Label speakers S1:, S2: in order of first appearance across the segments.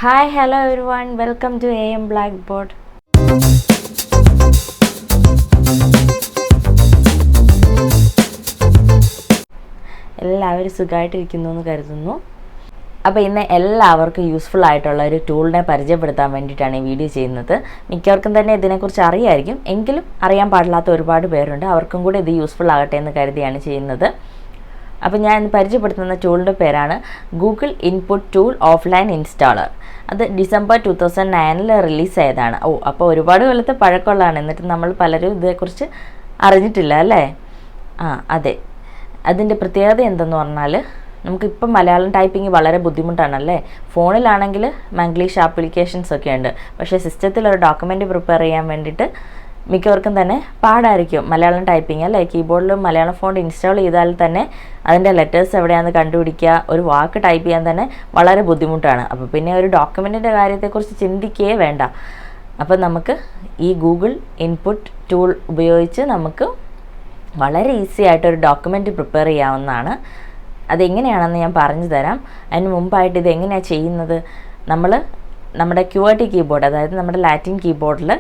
S1: Hi, hello everyone. Welcome to AM Blackboard. എല്ലാവരും സുഖമായിട്ടിരിക്കുന്നു എന്ന് കരുതുന്നു. അപ്പോൾ ഇന്ന് എല്ലാവർക്കും യൂസ്ഫുൾ ആയിട്ടുള്ള ഒരു ടൂളിനെ പരിചയപ്പെടുത്താൻ വേണ്ടിയിട്ടാണ് ഈ വീഡിയോ ചെയ്യുന്നത്. മിക്കവർക്കും തന്നെ ഇതിനെക്കുറിച്ച് അറിയായിരിക്കും, എങ്കിലും അറിയാൻ പാടില്ലാത്ത ഒരുപാട് പേരുണ്ട്. അവർക്കും കൂടി ഇത് യൂസ്ഫുൾ ആകട്ടെ എന്ന് കരുതിയാണ് ചെയ്യുന്നത്. അപ്പോൾ ഞാൻ പരിചയപ്പെടുത്തുന്ന ടൂളിൻ്റെ പേരാണ് Google input tool offline installer. അത് ഡിസംബർ 2009 റിലീസ് ആയതാണ്. അപ്പോൾ ഒരുപാട് കൊല്ലത്തെ പഴക്കമുള്ളതാണ്. എന്നിട്ട് നമ്മൾ പലരും ഇതേക്കുറിച്ച് അറിഞ്ഞിട്ടില്ല അല്ലേ? അതെ. അതിൻ്റെ പ്രത്യേകത എന്തെന്ന് പറഞ്ഞാൽ, നമുക്കിപ്പം മലയാളം ടൈപ്പിംഗ് വളരെ ബുദ്ധിമുട്ടാണല്ലേ. ഫോണിലാണെങ്കിൽ മംഗ്ലീഷ് ആപ്ലിക്കേഷൻസ് ഒക്കെ ഉണ്ട്. പക്ഷേ സിസ്റ്റത്തിൽ ഒരു ഡോക്യുമെൻ്റ് പ്രിപ്പയർ ചെയ്യാൻ വേണ്ടിയിട്ട് മിക്കവർക്കും തന്നെ പാടായിരിക്കും മലയാളം ടൈപ്പിംഗ് അല്ലേ. കീബോർഡിൽ മലയാളം ഫോണ്ട് ഇൻസ്റ്റാൾ ചെയ്താൽ തന്നെ അതിൻ്റെ ലെറ്റേഴ്സ് എവിടെയാണെന്ന് കണ്ടുപിടിക്കുക, ഒരു വാക്ക് ടൈപ്പ് ചെയ്യാൻ തന്നെ വളരെ ബുദ്ധിമുട്ടാണ്. അപ്പോൾ പിന്നെ ഒരു ഡോക്യുമെൻറ്റിൻ്റെ കാര്യത്തെക്കുറിച്ച് ചിന്തിക്കുകയേ വേണ്ട. അപ്പോൾ നമുക്ക് ഈ ഗൂഗിൾ ഇൻപുട്ട് ടൂൾ ഉപയോഗിച്ച് നമുക്ക് വളരെ ഈസി ആയിട്ടൊരു ഡോക്യുമെൻറ്റ് പ്രിപ്പയർ ചെയ്യാവുന്നതാണ്. അതെങ്ങനെയാണെന്ന് ഞാൻ പറഞ്ഞു തരാം. അതിന് മുമ്പായിട്ട് ഇതെങ്ങനെയാണ് ചെയ്യുന്നത്, നമ്മുടെ QWERTY കീബോർഡ്, അതായത് നമ്മുടെ ലാറ്റിൻ കീബോർഡിൽ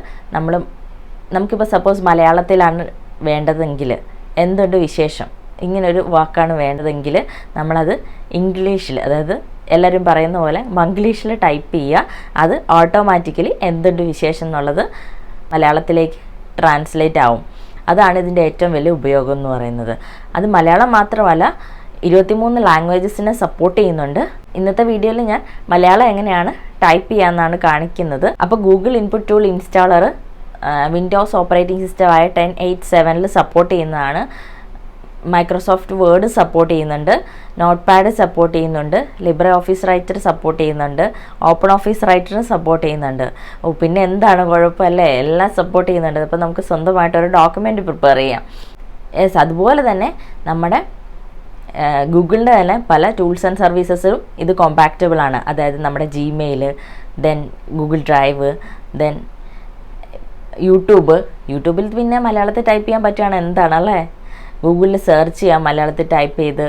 S1: നമുക്കിപ്പോൾ സപ്പോസ് മലയാളത്തിലാണ് വേണ്ടതെങ്കിൽ, എന്തുണ്ട് വിശേഷം ഇങ്ങനൊരു വാക്കാണ് വേണ്ടതെങ്കിൽ നമ്മളത് ഇംഗ്ലീഷിൽ, അതായത് എല്ലാവരും പറയുന്ന പോലെ മംഗ്ലീഷിൽ ടൈപ്പ് ചെയ്യുക. അത് ഓട്ടോമാറ്റിക്കലി എന്തുണ്ട് വിശേഷം എന്നുള്ളത് മലയാളത്തിലേക്ക് ട്രാൻസ്ലേറ്റ് ആവും. അതാണ് ഇതിൻ്റെ ഏറ്റവും വലിയ ഉപയോഗം എന്ന് പറയുന്നത്. അത് മലയാളം മാത്രമല്ല, 23 ലാംഗ്വേജസിനെ സപ്പോർട്ട് ചെയ്യുന്നുണ്ട്. ഇന്നത്തെ വീഡിയോയിൽ ഞാൻ മലയാളം എങ്ങനെയാണ് ടൈപ്പ് ചെയ്യാമെന്നാണ് കാണിക്കുന്നത്. അപ്പോൾ Google input tool installer Windows operating സിസ്റ്റമായ 10.8.7 സപ്പോർട്ട് ചെയ്യുന്നതാണ്. മൈക്രോസോഫ്റ്റ് വേർഡ് സപ്പോർട്ട് ചെയ്യുന്നുണ്ട്, നോട്ട് പാഡ് സപ്പോർട്ട് ചെയ്യുന്നുണ്ട്, ലിബ്രെ ഓഫീസ് റൈറ്റർ സപ്പോർട്ട് ചെയ്യുന്നുണ്ട്, ഓപ്പൺ ഓഫീസ് റൈറ്ററും സപ്പോർട്ട് ചെയ്യുന്നുണ്ട്. പിന്നെ എന്താണ് കുഴപ്പമല്ലേ, എല്ലാം സപ്പോർട്ട് ചെയ്യുന്നുണ്ട്. അപ്പോൾ നമുക്ക് സ്വന്തമായിട്ടൊരു ഡോക്യുമെൻറ്റ് പ്രിപ്പയർ ചെയ്യാം. അതുപോലെ തന്നെ നമ്മുടെ ഗൂഗിളിൻ്റെ തന്നെ പല ടൂൾസ് ആൻഡ് സർവീസസും ഇത് കോമ്പാക്റ്റബിൾ ആണ്. അതായത് നമ്മുടെ Gmail, then Google drive, then യൂട്യൂബിൽ പിന്നെ മലയാളത്തിൽ ടൈപ്പ് ചെയ്യാൻ പറ്റുകയാണ്, എന്താണല്ലേ. ഗൂഗിളിൽ സെർച്ച് ചെയ്യാം മലയാളത്തിൽ ടൈപ്പ് ചെയ്ത്.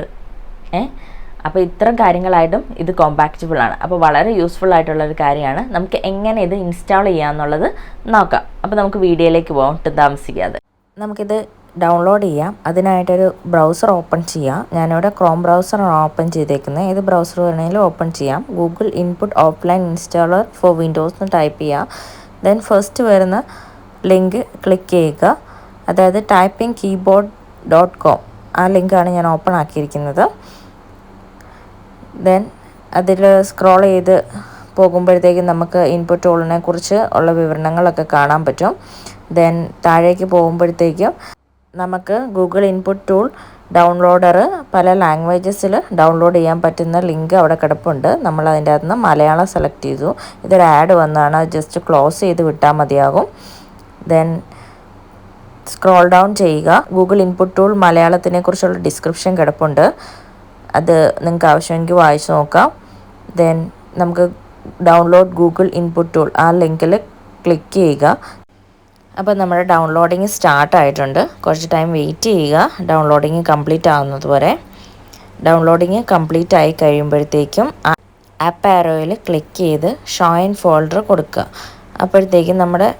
S1: അപ്പോൾ ഇത്തരം കാര്യങ്ങളായിട്ടും ഇത് കോമ്പാക്റ്റബിൾ ആണ്. അപ്പോൾ വളരെ യൂസ്ഫുൾ ആയിട്ടുള്ളൊരു കാര്യമാണ്. നമുക്ക് എങ്ങനെ ഇത് ഇൻസ്റ്റാൾ ചെയ്യാമെന്നുള്ളത് നോക്കാം. അപ്പോൾ നമുക്ക് വീഡിയോയിലേക്ക് പോകാം താമസിക്കാതെ. നമുക്കിത് ഡൗൺലോഡ് ചെയ്യാം. അതിനായിട്ടൊരു ബ്രൗസർ ഓപ്പൺ ചെയ്യാം. ഞാനിവിടെ ക്രോം ബ്രൗസറാണ് ഓപ്പൺ ചെയ്തേക്കുന്നത്. ഏത് ബ്രൗസർ വേണമെങ്കിലും ഓപ്പൺ ചെയ്യാം. Google input offline installer for Windows എന്ന് ടൈപ്പ് ചെയ്യാം. ദെൻ ഫസ്റ്റ് വരുന്ന ലിങ്ക് ക്ലിക്ക് ചെയ്യുക. അതായത് typingkeyboard.com, ആ ലിങ്കാണ് ഞാൻ ഓപ്പൺ ആക്കിയിരിക്കുന്നത്. ദെൻ അതിൽ സ്ക്രോൾ ചെയ്ത് പോകുമ്പോഴത്തേക്കും നമുക്ക് ഇൻപുട്ട് ടൂളിനെ കുറിച്ച് ഉള്ള വിവരണങ്ങളൊക്കെ കാണാൻ പറ്റും. ദെൻ താഴേക്ക് പോകുമ്പോഴത്തേക്കും നമുക്ക് ഗൂഗിൾ ഇൻപുട്ട് ടൂൾ ഡൗൺലോഡർ പല ലാംഗ്വേജസിൽ ഡൗൺലോഡ് ചെയ്യാൻ പറ്റുന്ന ലിങ്ക് അവിടെ കിടപ്പുണ്ട്. നമ്മൾ അതിൻ്റെ അകത്ത് നിന്ന് മലയാളം സെലക്ട് ചെയ്തു. ഇതൊരു ആഡ് വന്നതാണ്, ജസ്റ്റ് ക്ലോസ് ചെയ്ത് വിട്ടാൽ മതിയാകും. ദെൻ സ്ക്രോൾ ഡൗൺ ചെയ്യുക. ഗൂഗിൾ ഇൻപുട്ട് ടൂൾ മലയാളത്തിനെ കുറിച്ചുള്ള ഡിസ്ക്രിപ്ഷൻ കിടപ്പുണ്ട്. അത് നിങ്ങൾക്ക് ആവശ്യമെങ്കിൽ വായിച്ച് നോക്കാം. ദെൻ നമുക്ക് ഡൗൺലോഡ് ഗൂഗിൾ ഇൻപുട്ട് ടൂൾ, ആ ലിങ്കിൽ ക്ലിക്ക് ചെയ്യുക. അപ്പോൾ നമ്മുടെ ഡൗൺലോഡിങ് സ്റ്റാർട്ട് ആയിട്ടുണ്ട്. കുറച്ച് ടൈം വെയിറ്റ് ചെയ്യുക ഡൗൺലോഡിങ് കംപ്ലീറ്റ് ആവുന്നത് വരെ. ഡൗൺലോഡിങ് കംപ്ലീറ്റ് ആയി കഴിയുമ്പോഴത്തേക്കും ആപ്പ് ആരോയിൽ ക്ലിക്ക് ചെയ്ത് ഷോ ഇൻ ഫോൾഡർ കൊടുക്കുക. അപ്പോഴത്തേക്കും നമ്മുടെ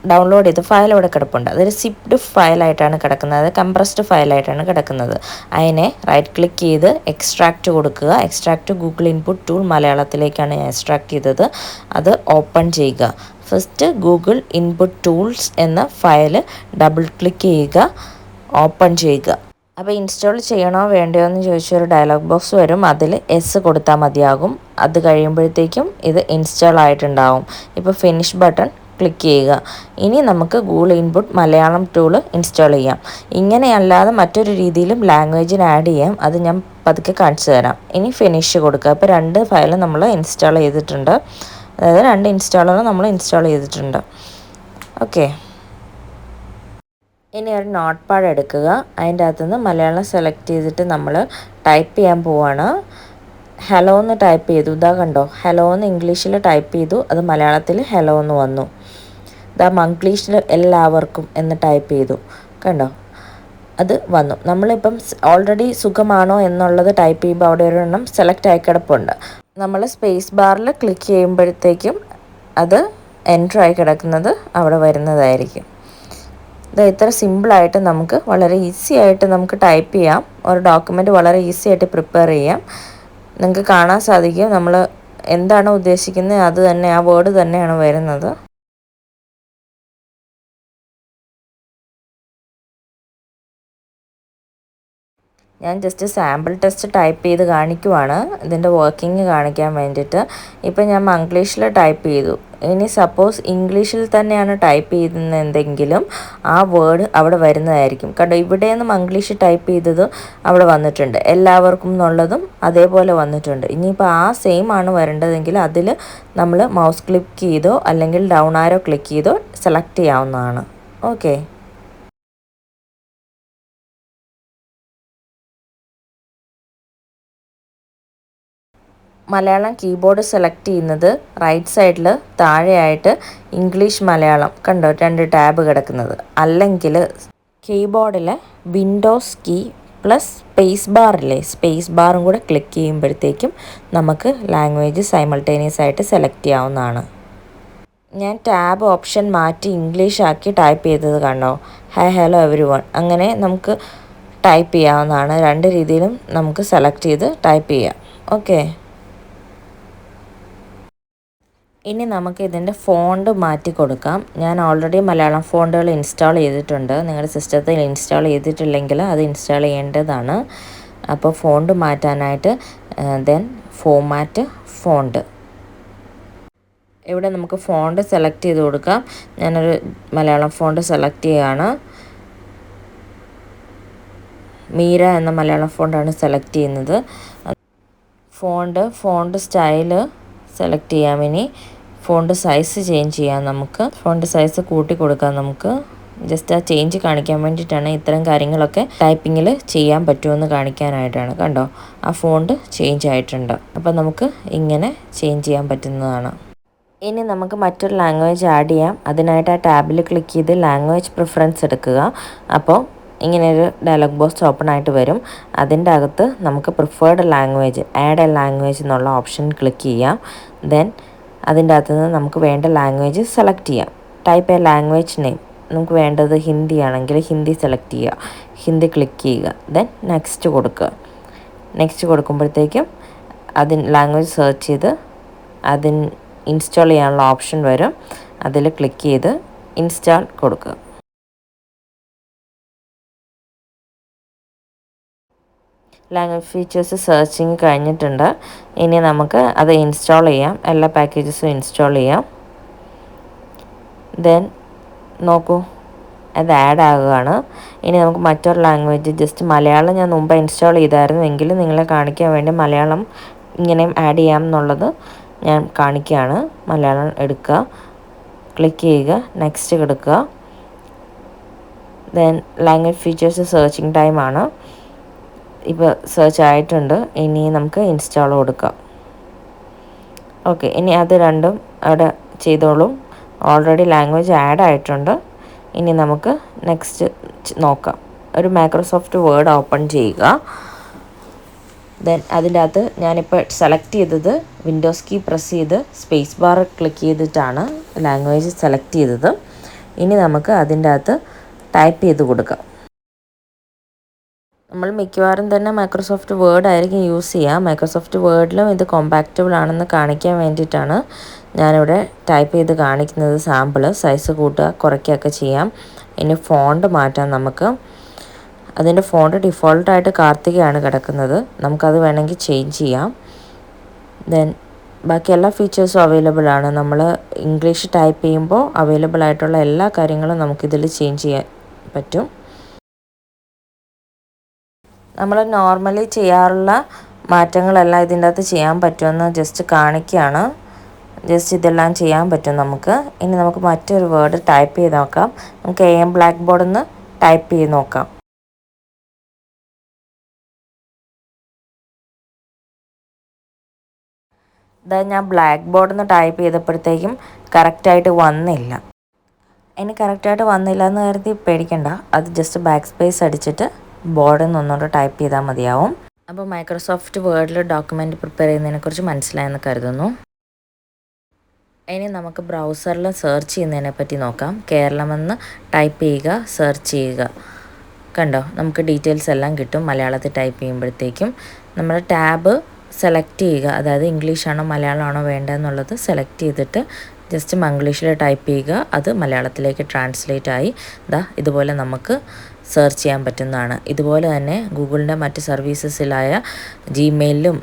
S1: ഡൗൺലോഡ് ചെയ്ത് ഫയൽ ഇവിടെ കിടപ്പുണ്ട്. അതൊരു സിപ്ഡ് ഫയലായിട്ടാണ് കിടക്കുന്നത്, കംപ്രസ്ഡ് ഫയലായിട്ടാണ് കിടക്കുന്നത്. അതിനെ റൈറ്റ് ക്ലിക്ക് ചെയ്ത് എക്സ്ട്രാക്റ്റ് കൊടുക്കുക. എക്സ്ട്രാക്റ്റ് ഗൂഗിൾ ഇൻപുട്ട് ടൂൾ മലയാളത്തിലേക്കാണ് ഞാൻ എക്സ്ട്രാക്ട് ചെയ്തത്. അത് ഓപ്പൺ ചെയ്യുക. ഫസ്റ്റ് ഗൂഗിൾ ഇൻപുട്ട് ടൂൾസ് എന്ന ഫയൽ ഡബിൾ ക്ലിക്ക് ചെയ്യുക, ഓപ്പൺ ചെയ്യുക. അപ്പോൾ ഇൻസ്റ്റാൾ ചെയ്യണോ വേണ്ടയോ എന്ന് ചോദിച്ചൊരു ഡയലോഗ് ബോക്സ് വരും. അതിൽ എസ് കൊടുത്താൽ മതിയാകും. അത് കഴിയുമ്പോഴത്തേക്കും ഇത് ഇൻസ്റ്റാൾ ആയിട്ടുണ്ടാവും. ഇപ്പോൾ ഫിനിഷ് ബട്ടൺ ക്ലിക്ക് ചെയ്യുക. ഇനി നമുക്ക് Google input Malayalam tool install ചെയ്യാം. ഇങ്ങനെയല്ലാതെ മറ്റൊരു രീതിയിലും ലാംഗ്വേജിന് ആഡ് ചെയ്യാം. അത് ഞാൻ പതുക്കെ കാണിച്ചു തരാം. ഇനി ഫിനിഷ് കൊടുക്കുക. അപ്പോൾ 2 ഫയൽ നമ്മൾ ഇൻസ്റ്റാൾ ചെയ്തിട്ടുണ്ട്. അതായത് 2 ഇൻസ്റ്റാളർ നമ്മൾ ഇൻസ്റ്റാൾ ചെയ്തിട്ടുണ്ട്. ഓക്കെ, ഇനി ഒരു നോട്ട് പാഡ് എടുക്കുക. അതിൻ്റെ അകത്തുനിന്ന് മലയാളം സെലക്ട് ചെയ്തിട്ട് നമ്മൾ ടൈപ്പ് ചെയ്യാൻ പോവാണ്. ഹലോ എന്ന് ടൈപ്പ് ചെയ്തു. ഇതാ കണ്ടോ, ഹലോ എന്ന് ഇംഗ്ലീഷിൽ ടൈപ്പ് ചെയ്തു. അത് മലയാളത്തിൽ ഹലോ എന്ന് വന്നു. ഇതാ മംഗ്ലീഷിൽ എല്ലാവർക്കും എന്ന് ടൈപ്പ് ചെയ്തു. കണ്ടോ, അത് വന്നു. നമ്മളിപ്പം ഓൾറെഡി സുഖമാണോ എന്നുള്ളത് ടൈപ്പ് ചെയ്യുമ്പോൾ അവിടെ ഒരെണ്ണം സെലക്ട് ആയി കിടപ്പുണ്ട്. നമ്മൾ സ്പേസ് ബാറിൽ ക്ലിക്ക് ചെയ്യുമ്പോഴത്തേക്കും അത് എൻ്റർ ആയി കിടക്കുന്നത് അവിടെ വരുന്നതായിരിക്കും. ഇത് ഇത്ര സിമ്പിളായിട്ട് നമുക്ക് വളരെ ഈസി ആയിട്ട് നമുക്ക് ടൈപ്പ് ചെയ്യാം. ഒരു ഡോക്യുമെൻ്റ് വളരെ ഈസി ആയിട്ട് പ്രിപ്പയർ ചെയ്യാം. നിങ്ങൾക്ക് കാണാൻ സാധിക്കും നമ്മൾ എന്താണോ ഉദ്ദേശിക്കുന്നത് അത് തന്നെ, ആ വേർഡ് തന്നെയാണ് വരുന്നത്. ഞാൻ ജസ്റ്റ് സാമ്പിൾ ടെസ്റ്റ് ടൈപ്പ് ചെയ്ത് കാണിക്കുവാണ്, ഇതിൻ്റെ വർക്കിംഗ് കാണിക്കാൻ വേണ്ടിയിട്ട്. ഇപ്പം ഞാൻ മംഗ്ലീഷിൽ ടൈപ്പ് ചെയ്തു. ഇനി സപ്പോസ് ഇംഗ്ലീഷിൽ തന്നെയാണ് ടൈപ്പ് ചെയ്യുന്നതെങ്കിലും ആ വേർഡ് അവിടെ വരുന്നതായിരിക്കും. കണ്ടോ, ഇവിടെ നിന്ന് മംഗ്ലീഷ് ടൈപ്പ് ചെയ്തത് അവിടെ വന്നിട്ടുണ്ട്, എല്ലാവർക്കും എന്നുള്ളതും അതേപോലെ വന്നിട്ടുണ്ട്. ഇനിയിപ്പോൾ ആ സെയിം ആണ് വരേണ്ടതെങ്കിൽ അതിൽ നമ്മൾ മൗസ് ക്ലിക്ക് ചെയ്തോ അല്ലെങ്കിൽ ഡൗൺ ആരോ ക്ലിക്ക് ചെയ്തോ സെലക്ട് ചെയ്യാവുന്നതാണ്. ഓക്കെ. മലയാളം കീബോർഡ് സെലക്ട് ചെയ്യുന്നത് റൈറ്റ് സൈഡിൽ താഴെയായിട്ട് ഇംഗ്ലീഷ് മലയാളം കണ്ടോ 2 ടാബ് കിടക്കുന്നത്. അല്ലെങ്കിൽ കീബോർഡിലെ വിൻഡോസ് കീ പ്ലസ് സ്പേസ് ബാറില്ലേ, സ്പേസ് ബാറും കൂടെ ക്ലിക്ക് ചെയ്യുമ്പോഴത്തേക്കും നമുക്ക് ലാംഗ്വേജ് സൈമൾട്ടേനിയസ് ആയിട്ട് സെലക്ട് ചെയ്യാവുന്നതാണ്. ഞാൻ ടാബ് ഓപ്ഷൻ മാറ്റി ഇംഗ്ലീഷ് ആക്കി ടൈപ്പ് ചെയ്തത് കണ്ടോ, ഹലോ എവരി വൺ. അങ്ങനെ നമുക്ക് ടൈപ്പ് ചെയ്യാവുന്നതാണ്. 2 രീതിയിലും നമുക്ക് സെലക്ട് ചെയ്ത് ടൈപ്പ് ചെയ്യാം. ഓക്കെ. ഇനി നമുക്ക് ഇതിൻ്റെ ഫോണ്ട് മാറ്റി കൊടുക്കാം. ഞാൻ ഓൾറെഡി മലയാളം ഫോണ്ടുകൾ ഇൻസ്റ്റാൾ ചെയ്തിട്ടുണ്ട്. നിങ്ങളുടെ സിസ്റ്റത്തിൽ ഇൻസ്റ്റാൾ ചെയ്തിട്ടില്ലെങ്കിൽ അത് ഇൻസ്റ്റാൾ ചെയ്യേണ്ടതാണ്. അപ്പോൾ ഫോണ്ട് മാറ്റാനായിട്ട് ദെൻ ഫോമാറ്റ് ഫോണ്ട്, ഇവിടെ നമുക്ക് ഫോണ്ട് സെലക്ട് ചെയ്ത് കൊടുക്കാം. ഞാനൊരു മലയാളം ഫോണ്ട് സെലക്ട് ചെയ്യുകയാണ്. മീര എന്ന മലയാളം ഫോണ്ടാണ് സെലക്ട് ചെയ്യുന്നത്. ഫോണ്ട് സ്റ്റൈല് സെലക്ട് ചെയ്യാം. ഇനി ഫോണ്ട് സൈസ് ചേഞ്ച് ചെയ്യാം. നമുക്ക് ഫോണ്ട് സൈസ് കൂട്ടി കൊടുക്കാം. നമുക്ക് ജസ്റ്റ് ആ ചേഞ്ച് കാണിക്കാൻ വേണ്ടിയിട്ടാണ്. ഇത്തരം കാര്യങ്ങളൊക്കെ ടൈപ്പിങ്ങിൽ ചെയ്യാൻ പറ്റുമെന്ന് കാണിക്കാനായിട്ടാണ്. കണ്ടോ, ആ ഫോണ്ട് ചേഞ്ച് ആയിട്ടുണ്ട്. അപ്പോൾ നമുക്ക് ഇങ്ങനെ ചേഞ്ച് ചെയ്യാൻ പറ്റുന്നതാണ്. ഇനി നമുക്ക് മറ്റൊരു ലാംഗ്വേജ് ആഡ് ചെയ്യാം. അതിനായിട്ട് ആ ടാബിൽ ക്ലിക്ക് ചെയ്ത് ലാംഗ്വേജ് പ്രിഫറൻസ് എടുക്കുക. അപ്പോൾ ഇങ്ങനെയൊരു ഡയലോഗ് ബോക്സ് ഓപ്പൺ ആയിട്ട് വരും. അതിൻ്റെ അകത്ത് നമുക്ക് preferred language, add A language എന്നുള്ള ഓപ്ഷൻ ക്ലിക്ക് ചെയ്യാം. ദെൻ അതിൻ്റെ അകത്ത് നിന്ന് നമുക്ക് വേണ്ട ലാംഗ്വേജ് സെലക്ട് ചെയ്യാം. ടൈപ്പ് എ ലാംഗ്വേജ് നെയിം, നമുക്ക് വേണ്ടത് ഹിന്ദി ആണെങ്കിൽ ഹിന്ദി സെലക്ട് ചെയ്യുക, ഹിന്ദി ക്ലിക്ക് ചെയ്യുക. ദെൻ നെക്സ്റ്റ് കൊടുക്കുക. നെക്സ്റ്റ് കൊടുക്കുമ്പോഴത്തേക്കും ലാംഗ്വേജ് സെർച്ച് ചെയ്ത് ഇൻസ്റ്റാൾ ചെയ്യാനുള്ള ഓപ്ഷൻ വരും. അതിൽ ക്ലിക്ക് ചെയ്ത് ഇൻസ്റ്റാൾ കൊടുക്കുക. ലാംഗ്വേജ് ഫീച്ചേഴ്സ് സെർച്ചിങ് കഴിഞ്ഞിട്ടുണ്ട്. ഇനി നമുക്ക് അത് ഇൻസ്റ്റാൾ ചെയ്യാം. എല്ലാ പാക്കേജസും ഇൻസ്റ്റാൾ ചെയ്യാം. ദെൻ നോക്കൂ, അത് ആഡ് ആകുകയാണ്. ഇനി നമുക്ക് മറ്റൊരു ലാംഗ്വേജ്, ജസ്റ്റ് മലയാളം ഞാൻ മുമ്പ് ഇൻസ്റ്റാൾ ചെയ്തായിരുന്നു, എങ്കിലും നിങ്ങളെ കാണിക്കാൻ വേണ്ടി മലയാളം ഇങ്ങനെയും ആഡ് ചെയ്യാം എന്നുള്ളത് ഞാൻ കാണിക്കുകയാണ്. മലയാളം എടുക്കുക, ക്ലിക്ക് ചെയ്യുക, നെക്സ്റ്റ് കൊടുക്കുക. ദെൻ ലാംഗ്വേജ് ഫീച്ചേഴ്സ് സെർച്ചിങ് ടൈമാണ്. ഇപ്പോൾ സെർച്ച് ആയിട്ടുണ്ട്. ഇനി നമുക്ക് ഇൻസ്റ്റാൾ കൊടുക്കാം. ഓക്കെ. ഇനി അത് രണ്ടും അവിടെ ചെയ്തോളും. ഓൾറെഡി ലാംഗ്വേജ് ആഡ് ആയിട്ടുണ്ട്. ഇനി നമുക്ക് നെക്സ്റ്റ് നോക്കാം. ഒരു മൈക്രോസോഫ്റ്റ് വേർഡ് ഓപ്പൺ ചെയ്യുക. ദെൻ അതിൻ്റെ അകത്ത് ഞാനിപ്പോൾ സെലക്ട് ചെയ്തത് വിൻഡോസ് കീ പ്രസ് ചെയ്ത് സ്പേസ് ബാർ ക്ലിക്ക് ചെയ്തിട്ടാണ് ലാംഗ്വേജ് സെലക്ട് ചെയ്തത്. ഇനി നമുക്ക് അതിൻ്റെ അകത്ത് ടൈപ്പ് ചെയ്ത് കൊടുക്കാം. നമ്മൾ മിക്കവാറും തന്നെ മൈക്രോസോഫ്റ്റ് വേർഡ് ആയിരിക്കും യൂസ് ചെയ്യുക. മൈക്രോസോഫ്റ്റ് വേർഡിലും ഇത് കോമ്പാക്റ്റബിൾ ആണെന്ന് കാണിക്കാൻ വേണ്ടിയിട്ടാണ് ഞാനിവിടെ ടൈപ്പ് ചെയ്ത് കാണിക്കുന്നത്. സാമ്പിൾ സൈസ് കൂട്ടുക കുറയ്ക്കുകയൊക്കെ ചെയ്യാം. ഇനി ഫോണ്ട് മാറ്റാം നമുക്ക്. അതിൻ്റെ ഫോണ്ട് ഡിഫോൾട്ടായിട്ട് കാർത്തികയാണ് കിടക്കുന്നത്. നമുക്കത് വേണമെങ്കിൽ ചേഞ്ച് ചെയ്യാം. ദെൻ ബാക്കി എല്ലാ ഫീച്ചേഴ്സും അവൈലബിൾ ആണ്. നമ്മൾ ഇംഗ്ലീഷ് ടൈപ്പ് ചെയ്യുമ്പോൾ അവൈലബിൾ ആയിട്ടുള്ള എല്ലാ കാര്യങ്ങളും നമുക്കിതിൽ ചേഞ്ച് ചെയ്യാൻ പറ്റും. നമ്മൾ നോർമലി ചെയ്യാറുള്ള മാറ്റങ്ങളെല്ലാം ഇതിൻ്റെ അകത്ത് ചെയ്യാൻ പറ്റുമെന്ന് ജസ്റ്റ് കാണിക്കുകയാണ്. ജസ്റ്റ് ഇതെല്ലാം ചെയ്യാൻ പറ്റും നമുക്ക്. ഇനി നമുക്ക് മറ്റൊരു വേർഡ് ടൈപ്പ് ചെയ്ത് നോക്കാം. നമുക്ക് ബ്ലാക്ക്ബോർഡിൽ നിന്ന് ടൈപ്പ് ചെയ്ത് നോക്കാം. ഞാൻ ബ്ലാക്ക് ബോർഡിൽ നിന്ന് ടൈപ്പ് ചെയ്തപ്പോഴത്തേക്കും കറക്റ്റായിട്ട് വന്നില്ല. ഇനി കറക്റ്റായിട്ട് വന്നില്ല എന്ന് കരുതി പേടിക്കണ്ട. അത് ജസ്റ്റ് ബാക്ക് സ്പേസ് അടിച്ചിട്ട് ബോർഡിൽ നിന്ന് ഒന്നുകൂടെ ടൈപ്പ് ചെയ്താൽ മതിയാവും. അപ്പോൾ മൈക്രോസോഫ്റ്റ് വേർഡിൽ ഡോക്യുമെൻറ്റ് പ്രിപ്പയർ ചെയ്യുന്നതിനെക്കുറിച്ച് മനസ്സിലായെന്ന് കരുതുന്നു. ഇനി നമുക്ക് ബ്രൗസറിൽ സെർച്ച് ചെയ്യുന്നതിനെ പറ്റി നോക്കാം. കേരളമെന്ന് ടൈപ്പ് ചെയ്യുക, സെർച്ച് ചെയ്യുക. കണ്ടോ, നമുക്ക് ഡീറ്റെയിൽസ് എല്ലാം കിട്ടും. മലയാളത്തിൽ ടൈപ്പ് ചെയ്യുമ്പോഴത്തേക്കും നമ്മൾ ടാബ് സെലക്ട് ചെയ്യുക, അതായത് ഇംഗ്ലീഷാണോ മലയാളമാണോ വേണ്ടതെന്നുള്ളത് സെലക്ട് ചെയ്തിട്ട് ജസ്റ്റ് മംഗ്ലീഷിൽ ടൈപ്പ് ചെയ്യുക. അത് മലയാളത്തിലേക്ക് ട്രാൻസ്ലേറ്റ് ആയി ഇതുപോലെ നമുക്ക് സെർച്ച് ചെയ്യാൻ പറ്റുന്നതാണ്. ഇതുപോലെ തന്നെ ഗൂഗിളിൻ്റെ മറ്റ് സർവീസസിലായ ജിമെയിലിലും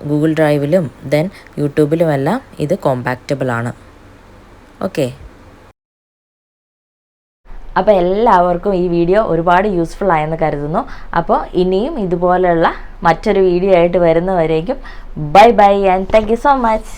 S1: ഗൂഗിൾ ഡ്രൈവിലും ദെൻ യൂട്യൂബിലുമെല്ലാം ഇത് കോമ്പാക്റ്റബിൾ ആണ്. ഓക്കെ, അപ്പോൾ എല്ലാവർക്കും ഈ വീഡിയോ ഒരുപാട് യൂസ്ഫുൾ ആയെന്ന് കരുതുന്നു. അപ്പോൾ ഇനിയും ഇതുപോലെയുള്ള മറ്റൊരു വീഡിയോ ആയിട്ട് വരുന്നവരേക്കും bye bye and thank you so much.